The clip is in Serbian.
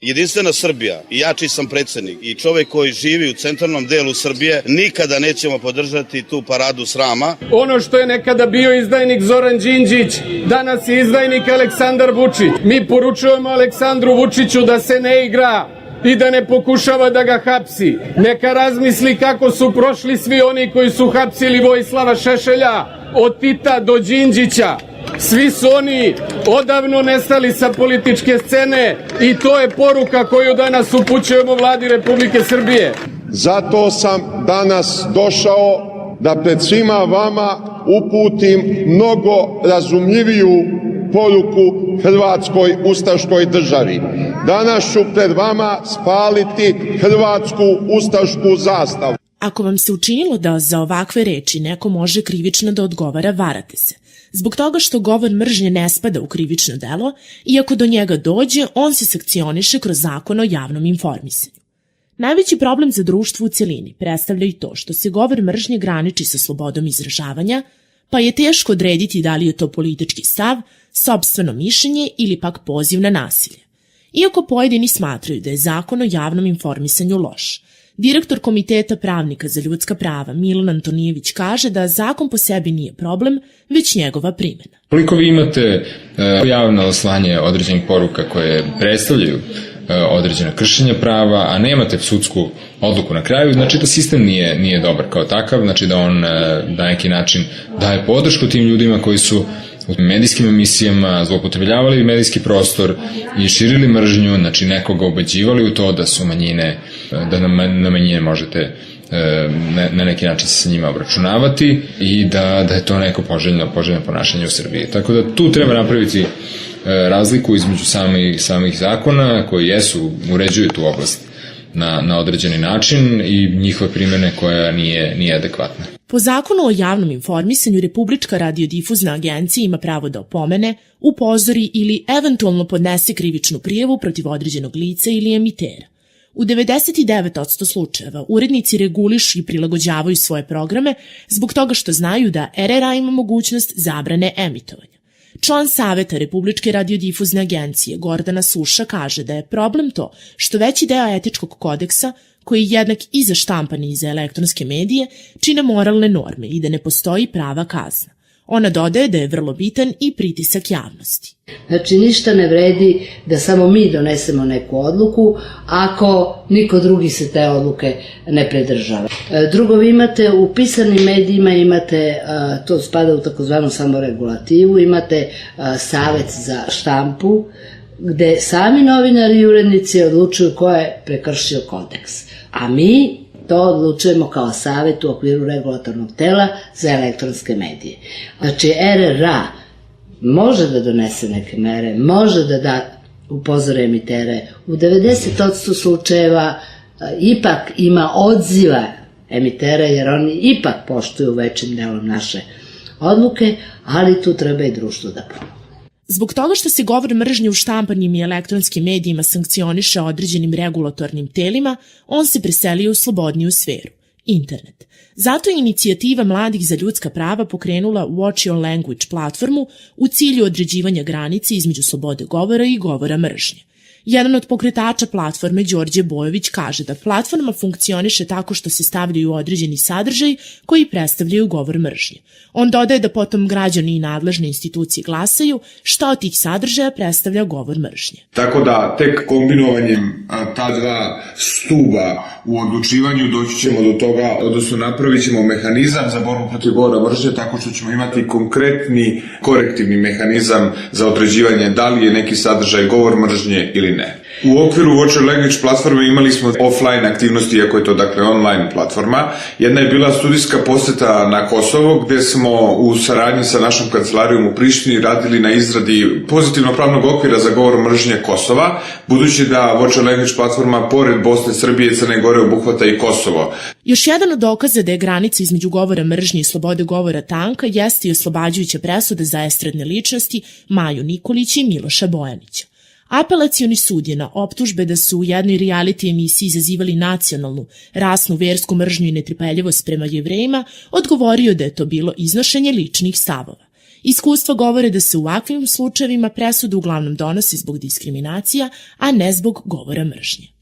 Jedinstvena Srbija i ja čiji sam predsjednik i čovjek koji živi u centralnom delu Srbije nikada nećemo podržati tu paradu srama. Ono što je nekada bio izdajnik Zoran Đinđić, danas je izdajnik Aleksandar Vučić. Mi poručujemo Aleksandru Vučiću da se ne igra i da ne pokušava da ga hapsi. Neka razmisli kako su prošli svi oni koji su hapsili Vojislava Šešelja, od Tita do Đinđića. Svi su oni odavno nestali sa političke scene i to je poruka koju danas upućujemo vladi Republike Srbije. Zato sam danas došao da pred svima vama uputim mnogo razumljiviju poruku Hrvatskoj ustaškoj državi. Danas ću pred vama spaliti hrvatsku ustašku zastavu. Ako vam se učinilo da za ovakve reči neko može krivično da odgovara, varate se. Zbog toga što govor mržnje ne spada u krivično delo i ako do njega dođe, on se sankcioniše kroz zakon o javnom informisanju. Najveći problem za društvo u cjelini predstavlja i to što se govor mržnje graniči sa slobodom izražavanja, pa je teško odrediti da li je to politički stav, sopstveno mišljenje ili pak poziv na nasilje. Iako pojedini smatraju da je zakon o javnom informisanju loš, direktor Komiteta pravnika za ljudska prava Milan Antonijević kaže da zakon po sebi nije problem, već njegova primjena. Koliko vi imate javno slanje određenih poruka koje predstavljaju određena kršenja prava, a nemate sudsku odluku na kraju, znači da sistem nije dobar kao takav, znači da on na neki način daje podršku tim ljudima koji su u medijskim emisijama zloupotrebljavali medijski prostor i širili mržnju, znači nekoga ubeđivali u to da su manjine, da na manjine možete na neki način se sa njima obračunavati i da je to neko poželjno ponašanje u Srbiji. Tako da tu treba napraviti razliku između samih zakona koji uređuju tu oblast na određeni način i njihove primjene koja nije adekvatna. Po zakonu o javnom informisanju, Republička radiodifuzna agencija ima pravo da opomene, upozori ili eventualno podnese krivičnu prijavu protiv određenog lica ili emitera. U 99% slučajeva urednici regulišu i prilagođavaju svoje programe zbog toga što znaju da RRA ima mogućnost zabrane emitovanja. Član Saveta Republičke radiodifuzne agencije Gordana Suša kaže da je problem to što veći deo etičkog kodeksa, koji je jednak i za štampane i za elektronske medije, čine moralne norme i da ne postoji prava kazna. Ona dodaje da je vrlo bitan i pritisak javnosti. Znači, ništa ne vredi da samo mi donesemo neku odluku ako niko drugi se te odluke ne pridržava. Drugo, vi imate u pisanim medijima, to spada u takozvanu samoregulativu, imate Savet za štampu, gde sami novinari i urednici odlučuju ko je prekršio kodeks. A mi to odlučujemo kao savet u okviru regulatornog tela za elektronske medije. Znači, RRA može da donese neke mere, može da upozore emitere. U 90% slučajeva ipak ima odziva emitera, jer oni ipak poštuju većim delom naše odluke, ali tu treba i društvo da pomogne. Zbog toga što se govor mržnje u štampanim i elektronskim medijima sankcioniše određenim regulatornim telima, on se preselio u slobodniju sferu, internet. Zato je inicijativa Mladih za ljudska prava pokrenula Watch Your Language platformu u cilju određivanja granice između slobode govora i govora mržnje. Jedan od pokretača platforme, Đorđe Bojović, kaže da platforma funkcioniše tako što se stavljaju određeni sadržaj koji predstavljaju govor mržnje. On dodaje da potom građani i nadležne institucije glasaju šta od tih sadržaja predstavlja govor mržnje. Tako da tek kombinovanjem ta dva stuba u odlučivanju doći ćemo do toga, odnosno napravit ćemo mehanizam za borbu protiv govora mržnje tako što ćemo imati konkretni korektivni mehanizam za određivanje da li je neki sadržaj govor mržnje ili ne. U okviru Watch Your Language platforme imali smo offline aktivnosti, iako je to dakle online platforma. Jedna je bila studijska poseta na Kosovo, gde smo u saradnji sa našom kancelarijom u Prištini radili na izradi pozitivno pravnog okvira za govor mržnje Kosova, budući da Watch Your Language platforma pored Bosne, Srbije i Crne Gore obuhvata i Kosovo. Još jedan od dokaza da je granica između govora mržnje i slobode govora tanka jeste i oslobađajuća presuda za estradne ličnosti Maju Nikolić i Miloša Bojanića. Apelacioni sud je na optužbe da su u jednoj reality emisiji izazivali nacionalnu, rasnu, versku mržnju i netrpeljivost prema Jevrejima odgovorio da je to bilo iznošenje ličnih stavova. Iskustva govore da se u ovakvim slučajevima presuda uglavnom donosi zbog diskriminacija, a ne zbog govora mržnje.